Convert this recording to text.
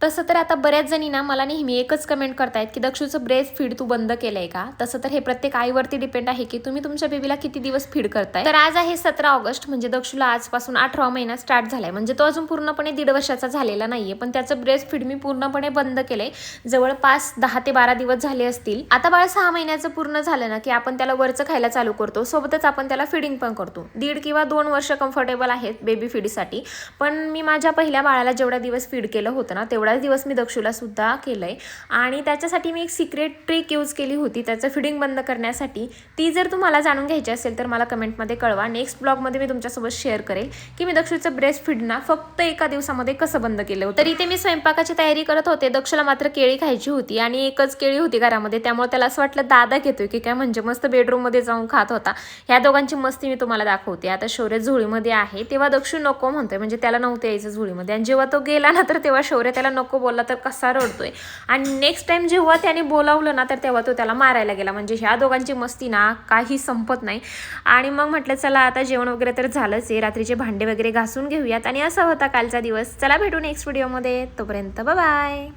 तसं तर आता बऱ्याच जणी ना मला नेहमी एकच कमेंट करतायत की दक्षूचं ब्रेस्ट फीड तू बंद केलंय का. तसं तर हे प्रत्येक आईवरती डिपेंड आहे की तुम्ही तुमच्या बेबीला किती दिवस फीड करताय. तर आज आहे 17 ऑगस्ट, म्हणजे दक्षूला आजपासून 8वा महिना स्टार्ट झालाय, म्हणजे तो अजून पूर्णपणे 1.5 वर्षाचा झालेला नाहीये, पण त्याचं ब्रेस्ट फीड मी पूर्णपणे बंद केलंय. जवळपास 10 ते 12 दिवस झाले असतील. आता बाळ 6 महिन्याचं पूर्ण झालं ना की आपण त्याला वरचं खायला चालू करतो, सोबतच आपण त्याला फिडिंग पण करतो. 1.5 किंवा 2 वर्ष कम्फर्टेबल आहेत बेबी फीडसाठी. पण मी माझ्या पहिल्या बाळाला जेवढ्या दिवस फीड केलं होतं ना तेवढ्याच दिवस मी दक्षूला सुद्धा केलंय. आणि त्याच्यासाठी मी एक सिक्रेट ट्रिक यूज केली होती त्याचं फिडिंग बंद करण्यासाठी. ती जर तुम्हाला जाणून घ्यायची असेल तर मला कमेंटमध्ये कळवा. नेक्स्ट ब्लॉगमध्ये मी तुमच्यासोबत शेअर करेल की मी दक्षूचं ब्रेस्ट फीड ना फक्त एका दिवसामध्ये कसं बंद केलं होतं. तर इथे मी स्वयंपाकाची तयारी करत होते. दक्षूला मात्र केळी खायची होती आणि एकच केळी होती घरामध्ये, त्यामुळे त्याला असं वाटलं दादा घेतोय की काय, म्हणजे मस्त बेडरूममध्ये जाऊन खात होता. ह्या दोघांची मस्ती मी तुम्हाला दाखवते. आता शौर्य झोळीमध्ये आहे तेव्हा दक्षू नको म्हणतोय, म्हणजे त्याला नव्हतं यायचं झोळीमध्ये, आणि जेव्हा तो गेला ना तर तेव्हा शौर्य त्याला नको बोलला तर कसा रडतोय. आणि नेक्स्ट टाइम जेव्हा त्याने बोलावलं ना तर तेव्हा तो त्याला मारायला गेला. म्हणजे ह्या दोघांची मस्ती ना काही संपत नाही. आणि मग म्हटलं चला आता जेवण वगैरे तर झालंच आहे, रात्रीचे भांडे वगैरे घासून घेऊयात. आणि असा होता कालचा दिवस. चला भेटू नेक्स्ट व्हिडिओमध्ये, तोपर्यंत बाय बाय.